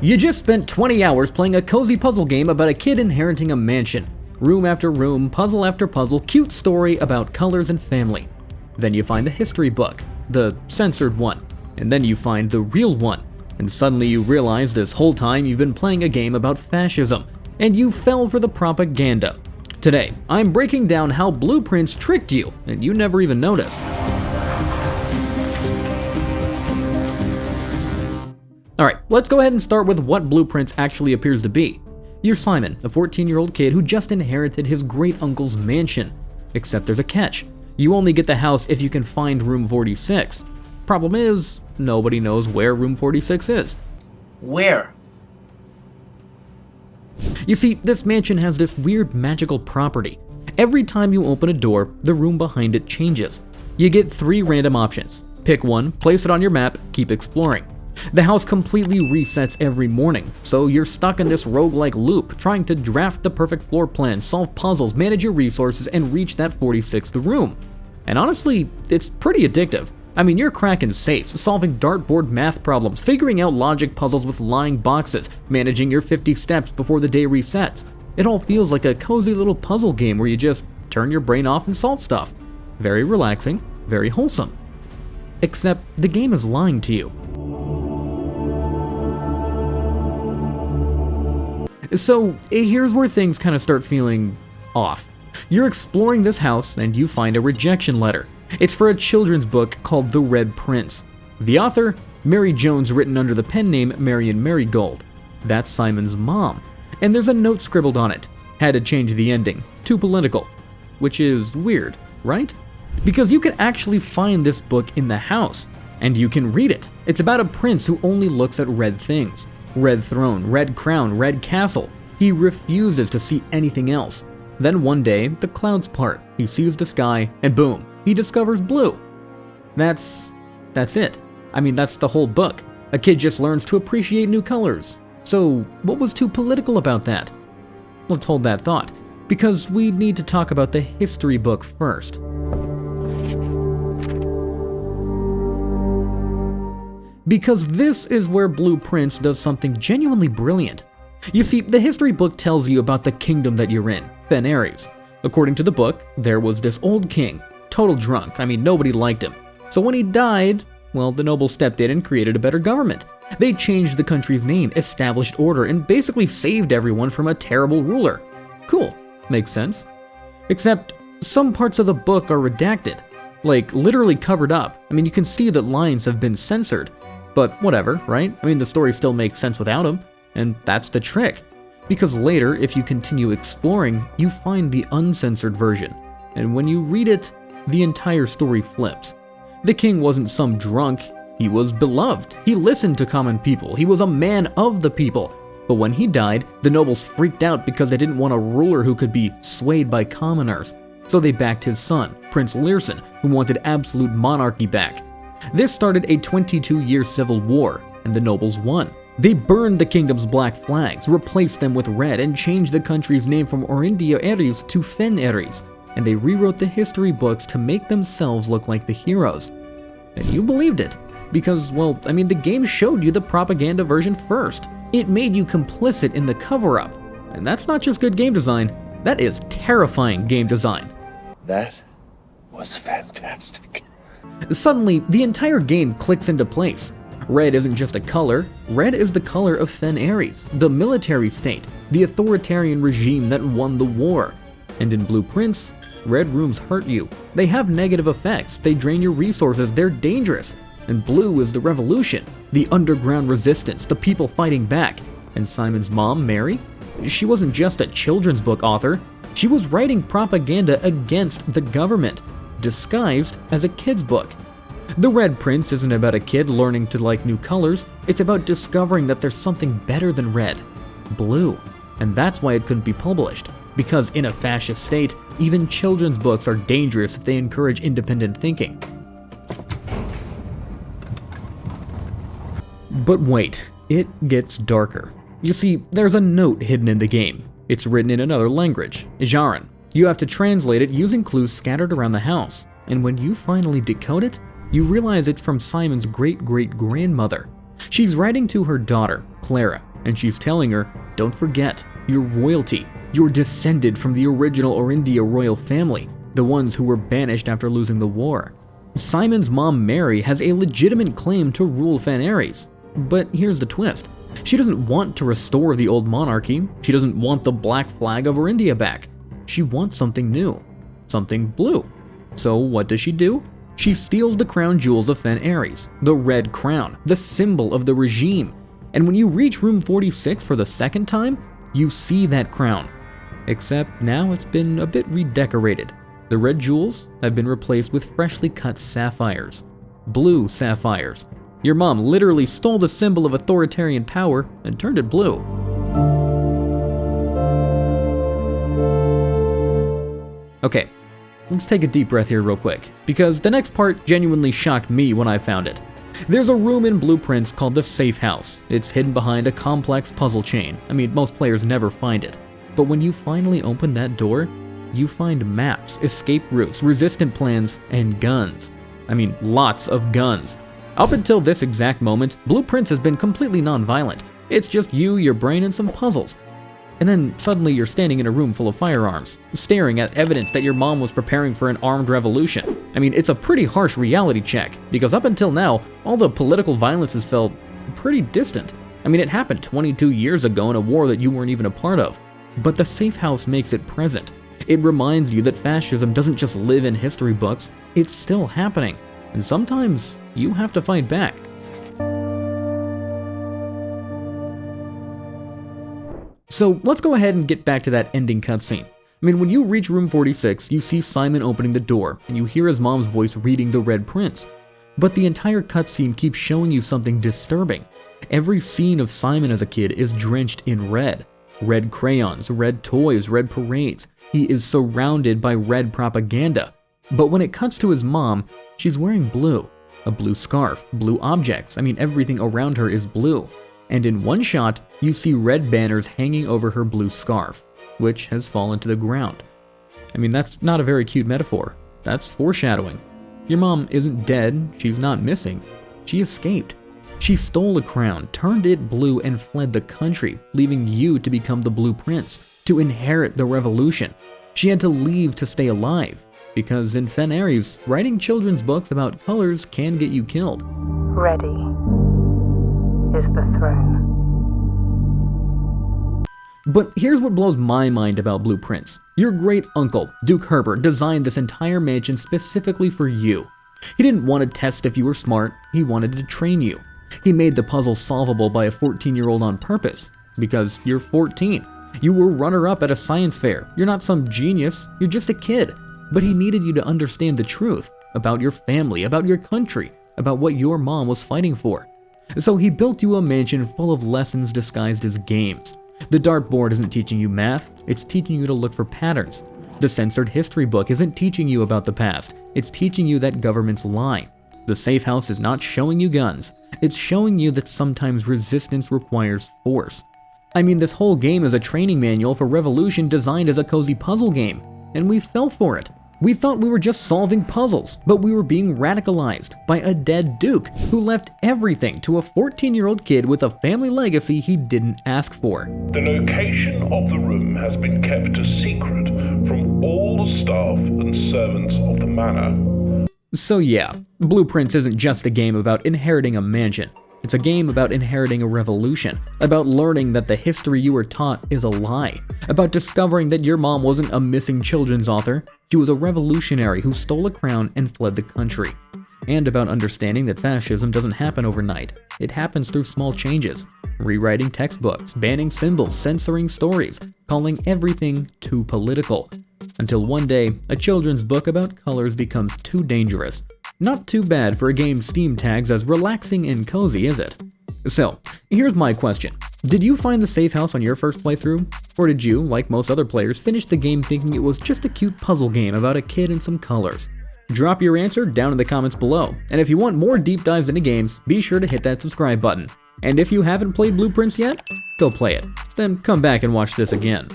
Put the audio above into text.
You just spent 20 hours playing a cozy puzzle game about a kid inheriting a mansion. Room after room, puzzle after puzzle, cute story about colors and family. Then you find the history book, the censored one, and then you find the real one. And suddenly you realize this whole time you've been playing a game about fascism, and you fell for the propaganda. Today, I'm breaking down how Blueprints tricked you, and you never even noticed. Alright, let's go ahead and start with what Blueprints actually appears to be. You're Simon, a 14-year-old kid who just inherited his great-uncle's mansion. Except there's a catch. You only get the house if you can find room 46. Problem is, nobody knows where room 46 is. Where? You see, this mansion has this weird magical property. Every time you open a door, the room behind it changes. You get 3 random options. Pick one, place it on your map, keep exploring. The house completely resets every morning, so you're stuck in this roguelike loop, trying to draft the perfect floor plan, solve puzzles, manage your resources, and reach that 46th room. And honestly, it's pretty addictive. I mean, you're cracking safes, solving dartboard math problems, figuring out logic puzzles with lying boxes, managing your 50 steps before the day resets. It all feels like a cozy little puzzle game where you just turn your brain off and solve stuff. Very relaxing, very wholesome. Except the game is lying to you. So here's where things kind of start feeling off. You're exploring this house and you find a rejection letter. It's for a children's book called The Red Prince. The author, Mary Jones, written under the pen name Marion Marigold. That's Simon's mom. And there's a note scribbled on it. Had to change the ending. Too political. Which is weird, right? Because you can actually find this book in the house. And you can read it. It's about a prince who only looks at red things. Red throne, red crown, red castle. He refuses to see anything else. Then one day, the clouds part. He sees the sky, and boom, he discovers blue. That's it. I mean, that's the whole book. A kid just learns to appreciate new colors. So, what was too political about that? Let's hold that thought, because we need to talk about the history book first. Because this is where Blueprints does something genuinely brilliant. You see, the history book tells you about the kingdom that you're in, Fenares. According to the book, there was this old king, total drunk. I mean, nobody liked him. So when he died, well, the nobles stepped in and created a better government. They changed the country's name, established order, and basically saved everyone from a terrible ruler. Cool, makes sense. Except, some parts of the book are redacted. Like, literally covered up. I mean, you can see that lines have been censored. But whatever, right? I mean, the story still makes sense without him, and that's the trick. Because later, if you continue exploring, you find the uncensored version, and when you read it, the entire story flips. The king wasn't some drunk, he was beloved, he listened to common people, he was a man of the people. But when he died, the nobles freaked out because they didn't want a ruler who could be swayed by commoners. So they backed his son, Prince Learson, who wanted absolute monarchy back. This started a 22-year civil war, and the nobles won. They burned the kingdom's black flags, replaced them with red, and changed the country's name from Orindia Eris to Fen Eris, and they rewrote the history books to make themselves look like the heroes. And you believed it, because, well, I mean, the game showed you the propaganda version first. It made you complicit in the cover-up, and that's not just good game design, that is terrifying game design. That was fantastic. Suddenly, the entire game clicks into place. Red isn't just a color, red is the color of Fen Eris, the military state, the authoritarian regime that won the war. And in Blueprints, red rooms hurt you. They have negative effects, they drain your resources, they're dangerous. And blue is the revolution, the underground resistance, the people fighting back. And Simon's mom, Mary? She wasn't just a children's book author, she was writing propaganda against the government, disguised as a kid's book. The Red Prince isn't about a kid learning to like new colors, it's about discovering that there's something better than red, blue. And that's why it couldn't be published, because in a fascist state, even children's books are dangerous if they encourage independent thinking. But wait, it gets darker. You see, there's a note hidden in the game. It's written in another language, Ijaran. You have to translate it using clues scattered around the house, and when you finally decode it, you realize it's from Simon's great-great-grandmother. She's writing to her daughter, Clara, and she's telling her, don't forget, you're royalty. You're descended from the original Orindia royal family, the ones who were banished after losing the war. Simon's mom, Mary, has a legitimate claim to rule Phaneres. But here's the twist. She doesn't want to restore the old monarchy. She doesn't want the black flag of Orindia back. She wants something new. Something blue. So what does she do? She steals the crown jewels of Phaneres, the red crown, the symbol of the regime. And when you reach room 46 for the second time, you see that crown. Except now it's been a bit redecorated. The red jewels have been replaced with freshly cut sapphires. Blue sapphires. Your mom literally stole the symbol of authoritarian power and turned it blue. Okay, let's take a deep breath here real quick, because the next part genuinely shocked me when I found it. There's a room in Blueprints called the Safe House. It's hidden behind a complex puzzle chain. I mean, most players never find it. But when you finally open that door, you find maps, escape routes, resistant plans, and guns. I mean, lots of guns. Up until this exact moment, Blueprints has been completely non-violent. It's just you, your brain, and some puzzles. And then suddenly you're standing in a room full of firearms, staring at evidence that your mom was preparing for an armed revolution. I mean, it's a pretty harsh reality check, because up until now, all the political violence has felt pretty distant. I mean, it happened 22 years ago in a war that you weren't even a part of. But the Safe House makes it present. It reminds you that fascism doesn't just live in history books, it's still happening. And sometimes you have to fight back. So let's go ahead and get back to that ending cutscene. I mean, when you reach room 46, you see Simon opening the door, and you hear his mom's voice reading the Red Prince. But the entire cutscene keeps showing you something disturbing. Every scene of Simon as a kid is drenched in red. Red crayons, red toys, red parades. He is surrounded by red propaganda. But when it cuts to his mom, she's wearing blue. A blue scarf, blue objects. I mean, everything around her is blue. And in one shot, you see red banners hanging over her blue scarf, which has fallen to the ground. I mean, that's not a very cute metaphor. That's foreshadowing. Your mom isn't dead, she's not missing. She escaped. She stole a crown, turned it blue, and fled the country, leaving you to become the Blue Prince, to inherit the revolution. She had to leave to stay alive, because in Phaneres, writing children's books about colors can get you killed. Ready is the throne. But here's what blows my mind about Blueprints. Your great uncle, Duke Herbert, designed this entire mansion specifically for you. He didn't want to test if you were smart, he wanted to train you. He made the puzzle solvable by a 14-year-old on purpose, because you're 14. You were runner-up at a science fair. You're not some genius, you're just a kid. But he needed you to understand the truth about your family, about your country, about what your mom was fighting for. So he built you a mansion full of lessons disguised as games. The dartboard isn't teaching you math, it's teaching you to look for patterns. The censored history book isn't teaching you about the past, it's teaching you that governments lie. The Safe House is not showing you guns, it's showing you that sometimes resistance requires force. I mean, this whole game is a training manual for revolution designed as a cozy puzzle game, and we fell for it. We thought we were just solving puzzles, but we were being radicalized by a dead duke who left everything to a 14-year-old kid with a family legacy he didn't ask for. The location of the room has been kept a secret from all the staff and servants of the manor. So yeah, Blueprints isn't just a game about inheriting a mansion. It's a game about inheriting a revolution, about learning that the history you were taught is a lie, about discovering that your mom wasn't a missing children's author, she was a revolutionary who stole a crown and fled the country, and about understanding that fascism doesn't happen overnight. It happens through small changes, rewriting textbooks, banning symbols, censoring stories, calling everything too political, until one day, a children's book about colors becomes too dangerous. Not too bad for a game Steam tags as relaxing and cozy, is it? So, here's my question. Did you find the Safe House on your first playthrough? Or did you, like most other players, finish the game thinking it was just a cute puzzle game about a kid and some colors? Drop your answer down in the comments below, and if you want more deep dives into games, be sure to hit that subscribe button. And if you haven't played Blueprints yet, go play it. Then come back and watch this again.